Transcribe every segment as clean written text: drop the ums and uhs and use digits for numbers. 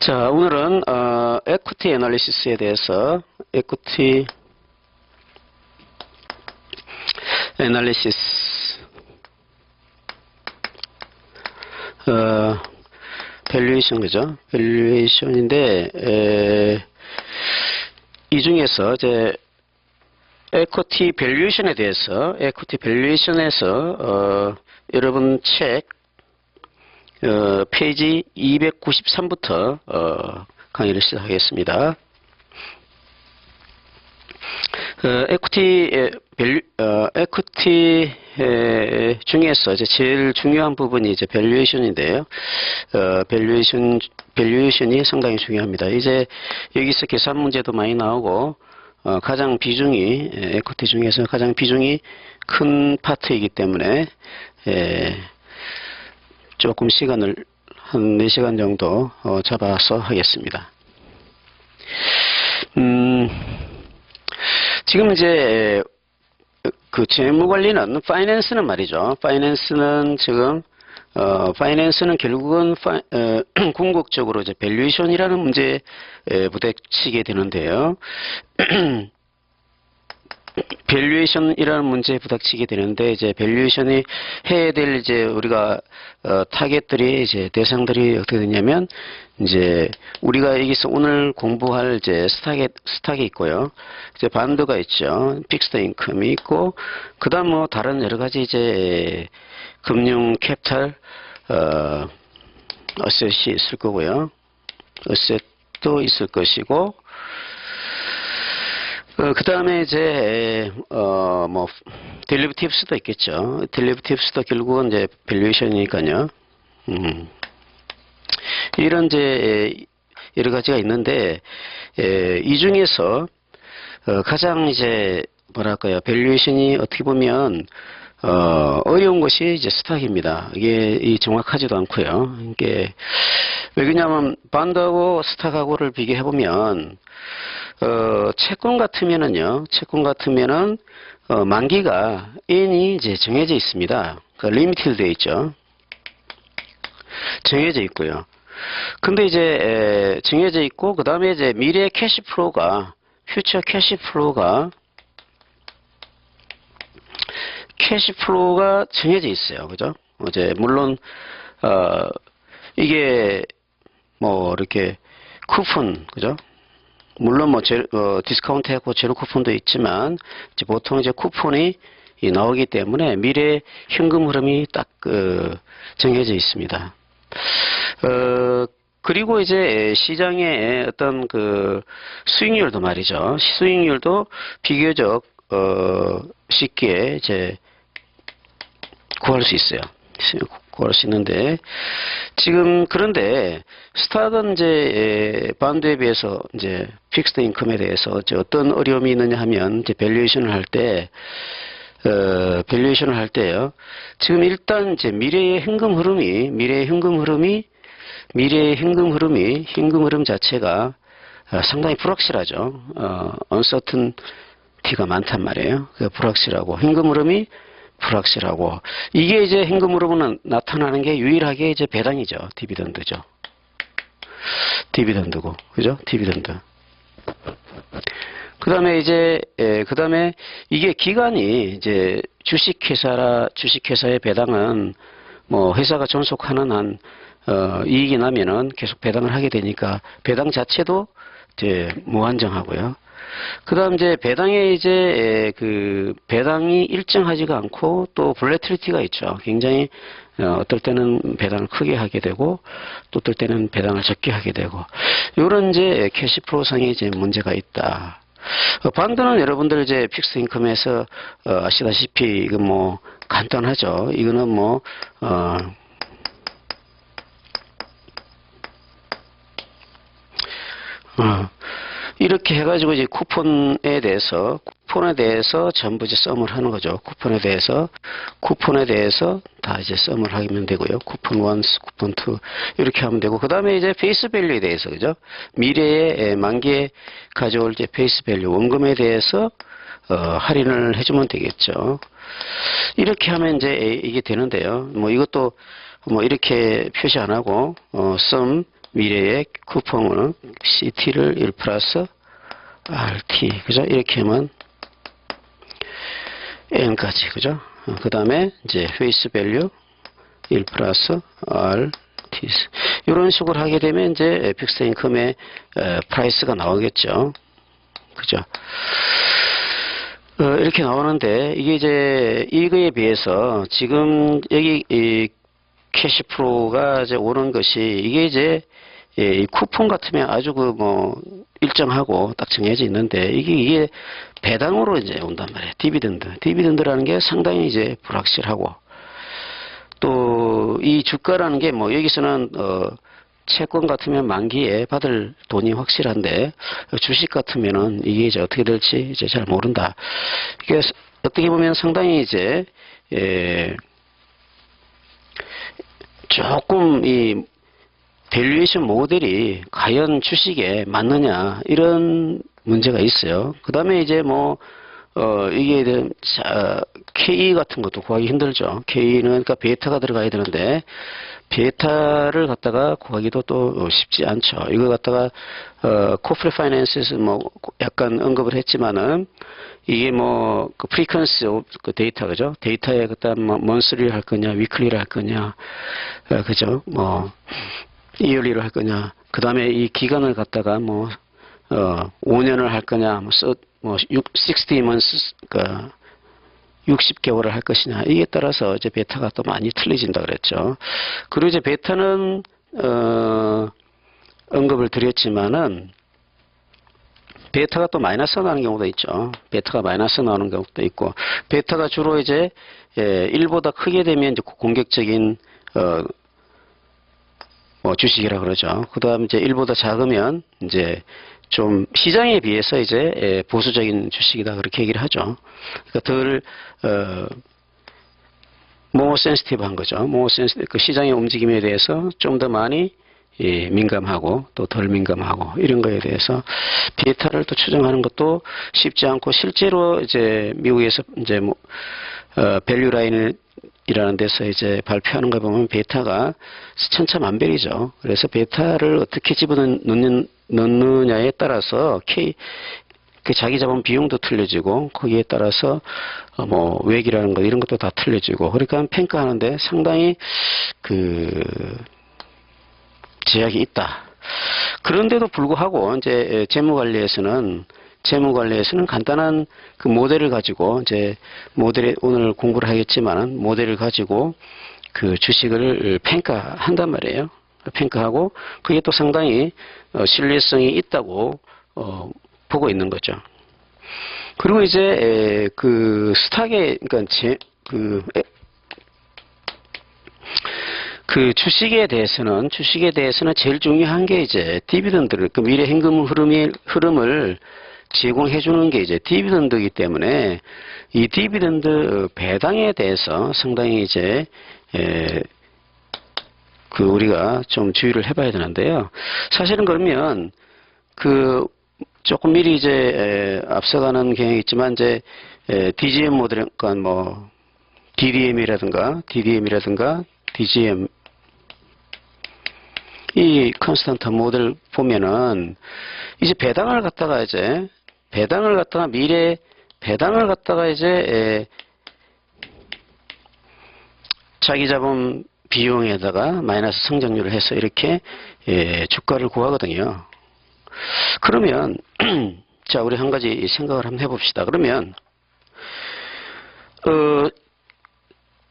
자, 오늘은 에퀴티 애널리시스에 대해서 에퀴티 애널리시스 밸류에이션 그죠? 밸류에이션인데 이 중에서 이제 에퀴티 밸류에이션에 대해서 에퀴티 밸류에이션에서 여러분 책 페이지 293부터 강의를 시작하겠습니다. 에퀴티 중에서 이제 제일 중요한 부분이 이제 밸류에이션인데요. 밸류에이션이 상당히 중요합니다. 이제 여기서 계산 문제도 많이 나오고 가장 비중이 에퀴티 중에서 가장 비중이 큰 파트이기 때문에 조금 시간을 한 4시간 정도 잡아서 하겠습니다. 지금 이제 그 재무관리는 파이낸스는 말이죠. 파이낸스는 지금 파이낸스는 결국은 궁극적으로 이제 밸류에이션이라는 문제에 부딪히게 되는데요. 밸류에이션이라는 문제에 부닥치게 되는데, 이제 밸류에이션이 해야 될 이제 우리가 타겟들이 이제 대상들이 어떻게 되냐면, 이제 우리가 여기서 오늘 공부할 이제 스탁이 있고요. 이제 반도가 있죠. 픽스드 인컴이 있고, 그다음 뭐 다른 여러 가지 이제 금융 캐피탈 어셋이 있을 거고요. 어셋도 있을 것이고. 그 다음에 이제, 뭐, 딜리버티브스도 있겠죠. 딜리버티브스도 결국은 이제 밸류에이션이니까요. 이런 이제 여러 가지가 있는데, 이 중에서, 가장 이제, 뭐랄까요. 밸류에이션이 어떻게 보면, 어려운 것이 이제 스탁입니다. 이게 정확하지도 않고요. 이게, 왜 그러냐면, 반도하고 스탁하고를 비교해보면, 채권 같으면은요, 만기가 N이 이제 정해져 있습니다. 리미티드 되어 있죠. 정해져 있고요. 근데 이제, 정해져 있고, 그 다음에 이제 미래 캐시플로우가, 퓨처 캐시플로우가 정해져 있어요. 그죠? 이제, 물론, 이게, 뭐, 이렇게, 쿠폰, 그죠? 물론 뭐 디스카운트하고 제로 쿠폰도 있지만 이제 보통 이제 쿠폰이 나오기 때문에 미래 현금 흐름이 딱 정해져 있습니다. 그리고 이제 시장의 어떤 그 수익률도 말이죠. 수익률도 비교적 쉽게 이제 구할 수 있어요. 구할 수 있는데, 지금, 그런데, 스탁은 이제, 반도에 비해서, 이제, 픽스드 인컴에 대해서, 이제 어떤 어려움이 있느냐 하면, 이제, 밸류에이션을 할 때요. 지금 일단, 이제, 현금 흐름 자체가 상당히 불확실하죠. uncertainty가 많단 말이에요. 불확실하고, 현금 흐름이 불확실하고, 이게 이제 현금으로는 나타나는 게 유일하게 이제 배당이죠. 디비던드죠. 디비던드고, 그죠? 디비던드. 그 다음에 이제, 그 다음에 이게 기간이 이제 주식회사의 배당은 뭐 회사가 존속하는 한, 이익이 나면은 계속 배당을 하게 되니까 배당 자체도 이제 무한정하고요. 그 다음 이제 배당에 이제 배당이 일정하지가 않고 또 볼래틸리티가 있죠. 굉장히 어떨 때는 배당을 크게 하게 되고 또 어떨 때는 배당을 적게 하게 되고 이런 이제 캐시플로우 상에 이제 문제가 있다. 반도는 여러분들 이제 픽스 인컴에서 아시다시피 이거 뭐 간단하죠. 이거는 뭐 이렇게 해가지고 이제 쿠폰에 대해서 전부 이제 썸을 하는 거죠. 쿠폰에 대해서 다 이제 썸을 하면 되고요. 쿠폰 1, 쿠폰 2 이렇게 하면 되고, 그 다음에 이제 페이스 밸류에 대해서, 그죠? 미래에 만기에 가져올 이제 페이스 밸류 원금에 대해서 할인을 해주면 되겠죠. 이렇게 하면 이제 이게 되는데요. 뭐 이것도 뭐 이렇게 표시 안 하고 썸 미래의 쿠폰은 CT를 1 플러스 RT, 그죠? 이렇게 하면 N까지, 그죠? 그 다음에 이제 페이스 밸류 1 플러스 RT. 이런 식으로 하게 되면 이제 픽스드 인컴의 프라이스가 나오겠죠. 그죠? 이렇게 나오는데, 이게 이제 이거에 비해서 지금 여기 이 캐시 프로가 이제 오는 것이, 이게 이제 이 쿠폰 같으면 아주 그 뭐 일정하고 딱 정해져 있는데, 이게 배당으로 이제 온단 말이에요. 디비던드라는 게 상당히 이제 불확실하고, 또 이 주가라는 게 뭐 여기서는 채권 같으면 만기에 받을 돈이 확실한데, 주식 같으면은 이게 이제 어떻게 될지 이제 잘 모른다. 이게 어떻게 보면 상당히 이제 조금 이 밸류에이션 모델이 과연 주식에 맞느냐, 이런 문제가 있어요. 그 다음에 이제 뭐 이게 KE 같은 것도 구하기 힘들죠. KE는 그러니까 베타가 들어가야 되는데, 베타를 갖다가 구하기도 또 쉽지 않죠. 이거 갖다가 코프레 파이낸스에서 뭐 약간 언급을 했지만은, 이게 뭐 그 프리퀀시 그 데이터, 그죠? 데이터에 그다음 뭐 먼스리를 할 거냐, 위클리를 할 거냐, 그죠? 뭐 이얼리를 할 거냐, 그 다음에 이 기간을 갖다가 뭐 5년을 할 거냐, 뭐 60 months, 그러니까 60개월을 할 것이냐, 이에 따라서 이제 베타가 또 많이 틀려진다 그랬죠. 그리고 이제 베타는 언급을 드렸지만은, 베타가 또 마이너스 나는 경우도 있죠. 베타가 마이너스 나오는 경우도 있고, 베타가 주로 이제 1보다 크게 되면 이제 공격적인 뭐 주식이라 그러죠. 그 다음 이제 1보다 작으면 이제 좀 시장에 비해서 이제 보수적인 주식이다, 그렇게 얘기를 하죠. 그러니까 덜 more sensitive한 거죠. more sensitive, 그 시장의 움직임에 대해서 좀 더 많이 민감하고 또 덜 민감하고, 이런 거에 대해서 베타를 또 추정하는 것도 쉽지 않고, 실제로 이제 미국에서 이제 뭐 밸류 라인이라는 데서 이제 발표하는 거 보면 베타가 천차만별이죠. 그래서 베타를 어떻게 집어넣느냐에 따라서 그 자기 자본 비용도 틀려지고, 거기에 따라서 뭐 외기라는 것, 이런 것도 다 틀려지고, 그러니까 평가하는데 상당히 그 제약이 있다. 그런데도 불구하고 이제 재무관리에서는 간단한 그 모델을 가지고, 이제 모델에 오늘 공부를 하겠지만, 모델을 가지고 그 주식을 평가한단 말이에요. 평가하고, 그게 또 상당히 신뢰성이 있다고 보고 있는 거죠. 그리고 이제 그 스탁에, 그러니까 그 주식에 대해서는 제일 중요한 게 이제 디비던드를, 그 미래 현금 흐름을 제공해 주는 게 이제 디비던드이기 때문에, 이 디비던드 배당에 대해서 상당히 이제 그 우리가 좀 주의를 해봐야 되는데요. 사실은 그러면 그 조금 미리 이제 앞서가는 경향이 있지만, 이제 DGM 모델, 그러니까 뭐 DDM이라든가 DGM, 이 컨스턴트 모델 보면은 이제 배당을 갖다가 이제 자기 자본 비용에다가 마이너스 성장률을 해서 이렇게 주가를 구하거든요. 그러면 자, 우리 한 가지 생각을 한번 해봅시다. 그러면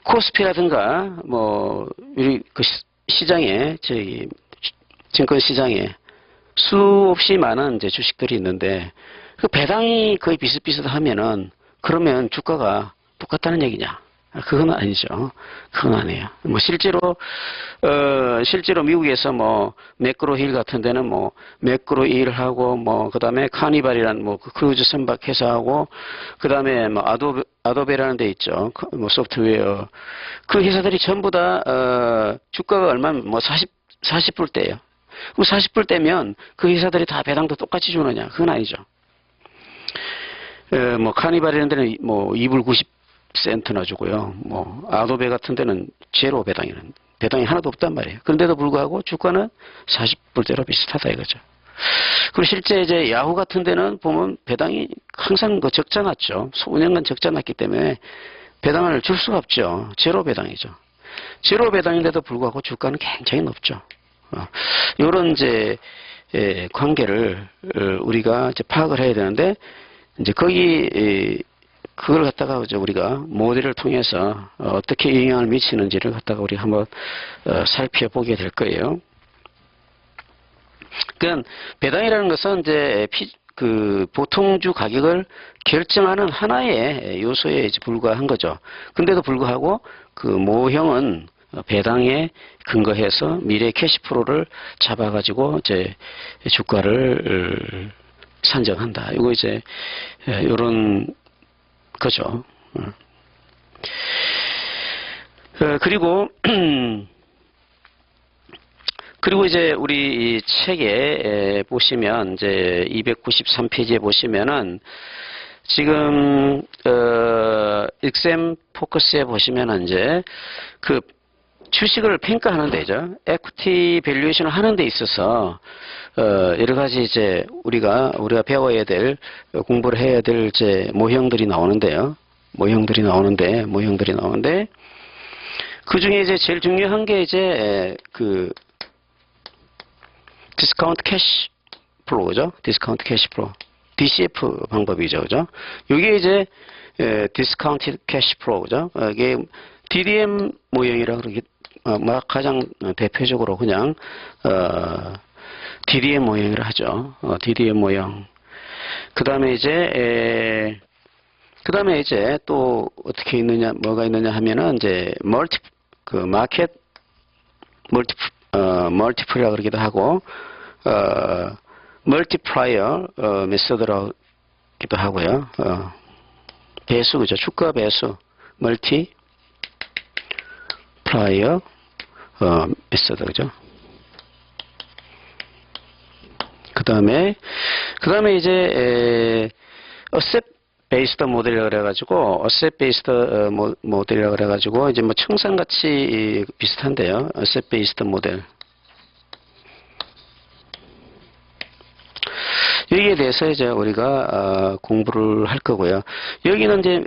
코스피라든가 뭐 우리 그 시장에, 저기 증권 시장에 수없이 많은 이제 주식들이 있는데, 그 배당이 거의 비슷비슷하면은 그러면 주가가 똑같다는 얘기냐? 그건 아니죠. 그건 아니에요. 뭐 실제로 미국에서 뭐 매크로힐 같은 데는 뭐 매크로힐하고 뭐 그다음에 카니발이라는 뭐 크루즈 선박 회사하고, 그다음에 뭐 아도베라는 데 있죠. 뭐 소프트웨어, 그 회사들이 전부 다 주가가 얼마면 뭐 40불대예요. 그럼 40불대면 그 회사들이 다 배당도 똑같이 주느냐? 그건 아니죠. 뭐 카니발이라는 데는 뭐 2불 90센트나 주고요. 뭐 아도베 같은 데는 제로 배당이는 배당이 하나도 없단 말이에요. 그런데도 불구하고 주가는 40불대로 비슷하다 이거죠. 그리고 실제 이제 야후 같은 데는 보면 배당이 항상 그 적자 났죠. 수년간 적자 났기 때문에 배당을 줄 수가 없죠. 제로 배당이죠. 제로 배당인데도 불구하고 주가는 굉장히 높죠. 이런 이제 관계를 우리가 이제 파악을 해야 되는데 이제 거기 그걸 갖다가 이제 우리가 모델을 통해서 어떻게 영향을 미치는지를 갖다가 우리 한번 살펴보게 될 거예요. 그러니까 배당이라는 것은 이제 그 보통주 가격을 결정하는 하나의 요소에 이제 불과한 거죠. 근데도 불구하고 그 모형은 배당에 근거해서 미래 캐시프로를 잡아가지고 이제 주가를 산정한다. 이거 이제 이런 거죠. 그리고 이제 우리 이 책에 보시면 이제 293페이지에 보시면은 지금 익셈 포커스에 보시면은 이제 그 주식을 평가하는 데죠. 에퀴티 밸류에이션을 하는 데 있어서 여러 가지 이제 우리가 배워야 될 공부를 해야 될 이제 모형들이 나오는데 그 중에 이제 제일 중요한 게 이제 그 디스카운트 캐시 플로우죠. 디스카운트 캐시 플로우. DCF 방법이죠. 그죠? 이게 이제 디스카운트 캐시 플로우죠. 이게 DDM 모형이라 그러기 가장 대표적으로 그냥 DDM 모형이라 하죠. DDM 모형. 그다음에 이제 또 어떻게 있느냐, 뭐가 있느냐 하면은 이제 마켓 멀티플이라 그러기도 하고 멀티플라이어 메소드라기도 하고요. 배수 그죠? 주가 배수 멀티플라이어 메소드 그죠? 그다음에 이제 어셋 베이스드 모델이라고 그래가지고 어셋 베이스드 모델이라고 그래가지고 이제 뭐 청산같이 비슷한데요. 어셋 베이스드 모델. 여기에 대해서 이제 우리가 공부를 할 거고요. 여기는 이제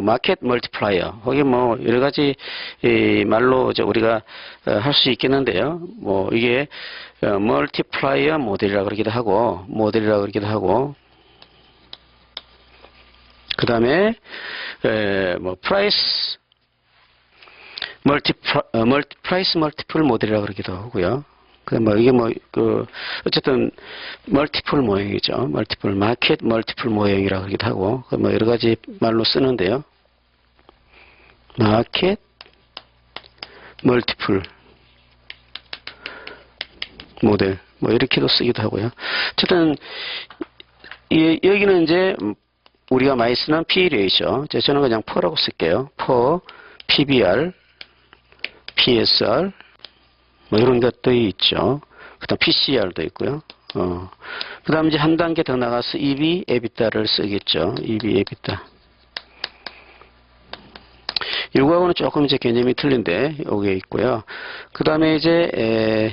마켓 멀티플라이어. 거기 뭐 여러 가지 말로 이제 우리가 할 수 있겠는데요. 뭐 이게 멀티플라이어 모델이라고 그러기도 하고 그다음에 뭐 프라이스 멀티플 모델이라고 그러기도 하고요. 뭐 이게 어쨌든 멀티플 모형이죠. 마켓 멀티플 모형이라고 하기도 하고 뭐 여러 가지 말로 쓰는데요. 마켓 멀티플 모델 뭐 이렇게도 쓰기도 하고요. 어쨌든 여기는 이제 우리가 많이 쓰는 P 레이쇼. 저는 그냥 퍼라고 쓸게요. 퍼, PBR, PSR 뭐 이런 것도 있죠. 그다음 PCR도 있고요. 그다음 이제 한 단계 더 나가서 EV, EBITDA를 쓰겠죠. EV, EBITDA. 이거하고는 조금 이제 개념이 틀린데 여기에 있고요. 그다음에 이제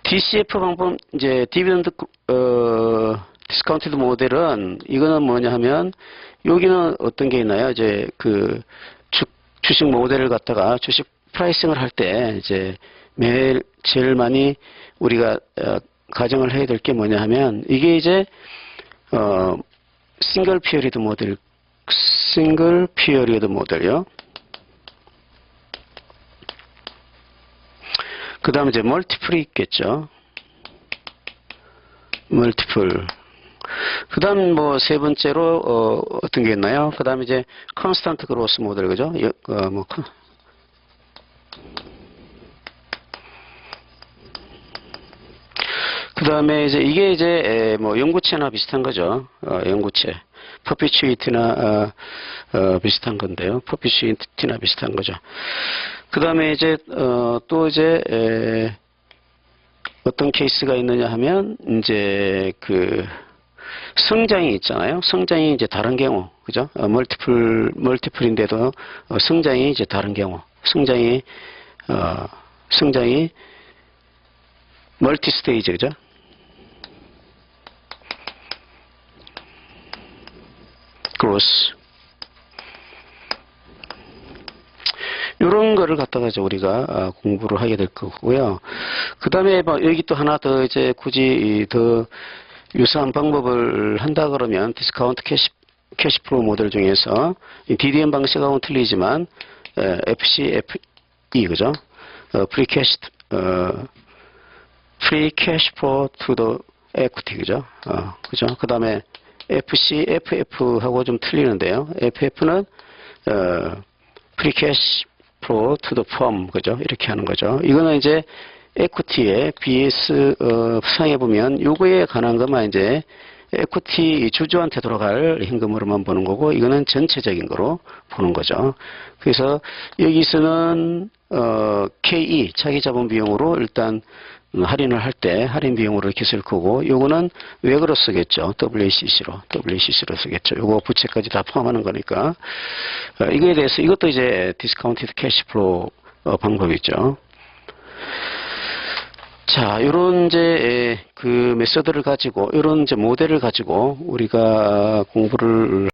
DCF 방법 이제 디비던드 디스카운티드 모델은 이거는 뭐냐 하면 여기는 어떤 게 있나요? 이제 그 주식 모델을 갖다가 주식 프라이싱을 할 때 이제 매일 제일 많이 우리가 가정을 해야 될 게 뭐냐 하면 이게 이제 싱글 피어리드 모델이요. 그 다음에 이제 멀티플이 있겠죠. 멀티플. 그 다음 뭐 세 번째로 어떤 게 있나요? 그 다음에 이제 컨스탄트 그로스 모델 그죠? 그 다음에 이제 이게 이제 뭐 연구체나 비슷한 거죠. 연구체. 퍼피추이티나 비슷한 건데요. 퍼피추이티나 비슷한 거죠. 그 다음에 이제 또 이제 어떤 케이스가 있느냐 하면 이제 그 성장이 있잖아요. 성장이 이제 다른 경우, 그죠? 멀티플인데도 성장이 이제 다른 경우. 성장이 멀티 스테이지, 그죠? 그로스. 이런 거를 갖다가 이제 우리가 공부를 하게 될 거고요. 그 다음에 여기 또 하나 더 이제 굳이 더 유사한 방법을 한다 그러면 디스카운트 캐시플로우 모델 중에서 DDM 방식하고는 틀리지만 FCFE, 그죠? 프리 캐시 플로우 투 더 에퀴티, 그죠? 그죠? 그 다음에 FCFF하고 좀 틀리는데요. FF는 프리 캐시 플로우 투 더 펌, 그죠? 이렇게 하는 거죠. 이거는 이제 에퀴티의 BS 상에 보면 요거에 관한 것만 이제 에퀴티 주주한테 돌아갈 현금으로만 보는 거고, 이거는 전체적인 거로 보는 거죠. 그래서 여기서는 KE 차기자본 비용으로 일단 할인을 할 때 할인 비용으로 이렇게 쓸 거고, 요거는 외거로 쓰겠죠. WACC로 쓰겠죠. 요거 부채까지 다 포함하는 거니까. 이거에 대해서 이것도 이제 디스카운티드 캐시플로우 방법이죠. 자, 요런 이제 그 메소드를 가지고, 요런 이제 모델을 가지고 우리가 공부를